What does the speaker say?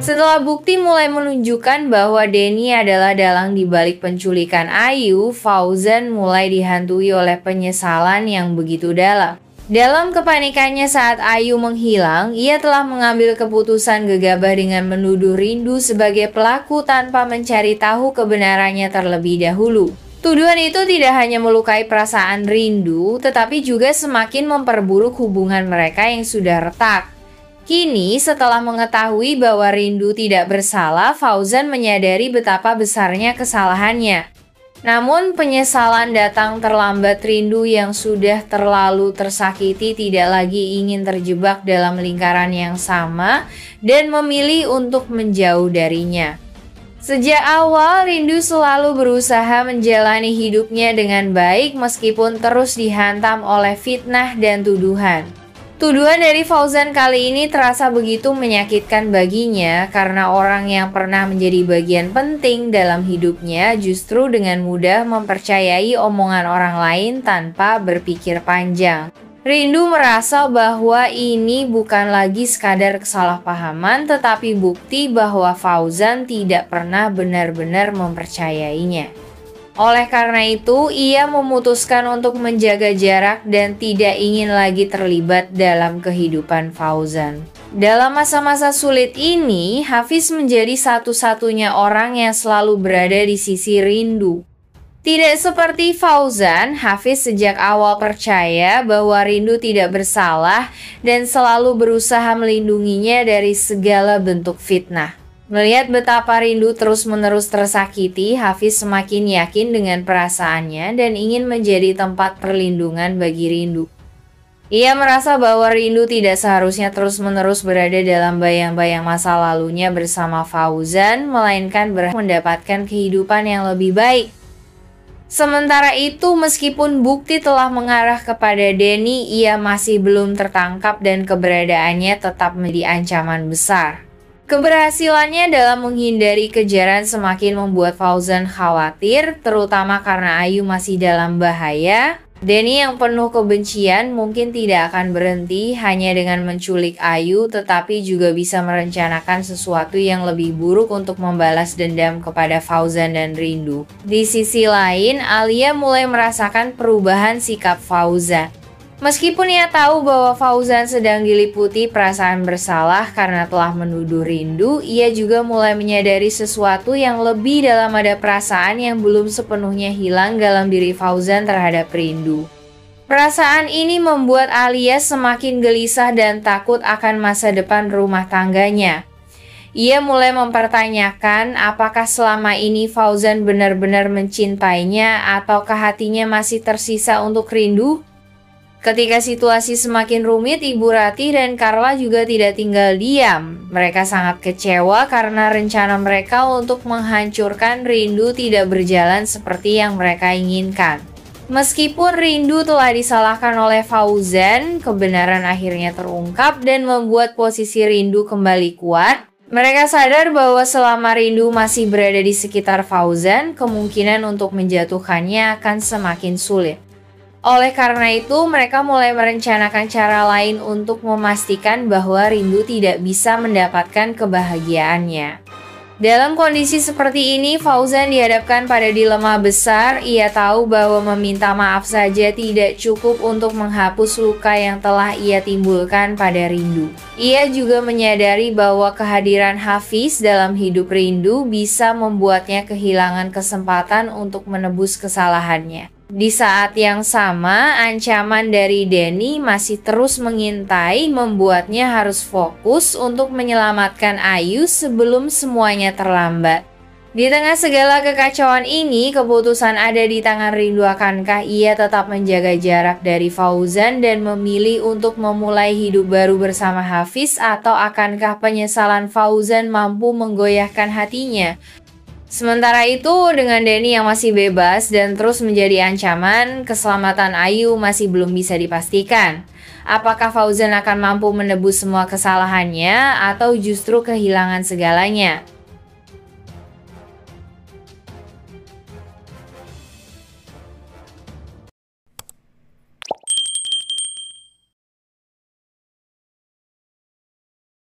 Setelah bukti mulai menunjukkan bahwa Denny adalah dalang di balik penculikan Ayu, Fauzan mulai dihantui oleh penyesalan yang begitu dalam. Dalam kepanikannya saat Ayu menghilang, ia telah mengambil keputusan gegabah dengan menuduh Rindu sebagai pelaku tanpa mencari tahu kebenarannya terlebih dahulu. Tuduhan itu tidak hanya melukai perasaan Rindu, tetapi juga semakin memperburuk hubungan mereka yang sudah retak. Kini, setelah mengetahui bahwa Rindu tidak bersalah, Fauzan menyadari betapa besarnya kesalahannya. Namun, penyesalan datang terlambat. Rindu yang sudah terlalu tersakiti tidak lagi ingin terjebak dalam lingkaran yang sama dan memilih untuk menjauh darinya. Sejak awal, Rindu selalu berusaha menjalani hidupnya dengan baik meskipun terus dihantam oleh fitnah dan tuduhan. Tuduhan dari Fauzan kali ini terasa begitu menyakitkan baginya karena orang yang pernah menjadi bagian penting dalam hidupnya justru dengan mudah mempercayai omongan orang lain tanpa berpikir panjang. Rindu merasa bahwa ini bukan lagi sekadar kesalahpahaman tetapi bukti bahwa Fauzan tidak pernah benar-benar mempercayainya. Oleh karena itu, ia memutuskan untuk menjaga jarak dan tidak ingin lagi terlibat dalam kehidupan Fauzan. Dalam masa-masa sulit ini, Hafiz menjadi satu-satunya orang yang selalu berada di sisi Rindu. Tidak seperti Fauzan, Hafiz sejak awal percaya bahwa Rindu tidak bersalah dan selalu berusaha melindunginya dari segala bentuk fitnah. Melihat betapa Rindu terus-menerus tersakiti, Hafiz semakin yakin dengan perasaannya dan ingin menjadi tempat perlindungan bagi Rindu. Ia merasa bahwa Rindu tidak seharusnya terus-menerus berada dalam bayang-bayang masa lalunya bersama Fauzan, melainkan berhak mendapatkan kehidupan yang lebih baik. Sementara itu, meskipun bukti telah mengarah kepada Denny, ia masih belum tertangkap dan keberadaannya tetap menjadi ancaman besar. Keberhasilannya dalam menghindari kejaran semakin membuat Fauzan khawatir, terutama karena Ayu masih dalam bahaya. Denny yang penuh kebencian mungkin tidak akan berhenti hanya dengan menculik Ayu, tetapi juga bisa merencanakan sesuatu yang lebih buruk untuk membalas dendam kepada Fauzan dan Rindu. Di sisi lain, Alia mulai merasakan perubahan sikap Fauzan. Meskipun ia tahu bahwa Fauzan sedang diliputi perasaan bersalah karena telah menuduh Rindu, ia juga mulai menyadari sesuatu yang lebih dalam, ada perasaan yang belum sepenuhnya hilang dalam diri Fauzan terhadap Rindu. Perasaan ini membuat Alia semakin gelisah dan takut akan masa depan rumah tangganya. Ia mulai mempertanyakan apakah selama ini Fauzan benar-benar mencintainya ataukah hatinya masih tersisa untuk Rindu. Ketika situasi semakin rumit, Ibu Ratih dan Carla juga tidak tinggal diam. Mereka sangat kecewa karena rencana mereka untuk menghancurkan Rindu tidak berjalan seperti yang mereka inginkan. Meskipun Rindu telah disalahkan oleh Fauzan, kebenaran akhirnya terungkap dan membuat posisi Rindu kembali kuat. Mereka sadar bahwa selama Rindu masih berada di sekitar Fauzan, kemungkinan untuk menjatuhkannya akan semakin sulit. Oleh karena itu, mereka mulai merencanakan cara lain untuk memastikan bahwa Rindu tidak bisa mendapatkan kebahagiaannya. Dalam kondisi seperti ini, Fauzan dihadapkan pada dilema besar. Ia tahu bahwa meminta maaf saja tidak cukup untuk menghapus luka yang telah ia timbulkan pada Rindu. Ia juga menyadari bahwa kehadiran Hafiz dalam hidup Rindu bisa membuatnya kehilangan kesempatan untuk menebus kesalahannya. Di saat yang sama, ancaman dari Denny masih terus mengintai, membuatnya harus fokus untuk menyelamatkan Ayu sebelum semuanya terlambat. Di tengah segala kekacauan ini, keputusan ada di tangan Rindu. Akankah ia tetap menjaga jarak dari Fauzan dan memilih untuk memulai hidup baru bersama Hafiz, atau akankah penyesalan Fauzan mampu menggoyahkan hatinya? Sementara itu, dengan Denny yang masih bebas dan terus menjadi ancaman, keselamatan Ayu masih belum bisa dipastikan. Apakah Fauzan akan mampu menebus semua kesalahannya atau justru kehilangan segalanya?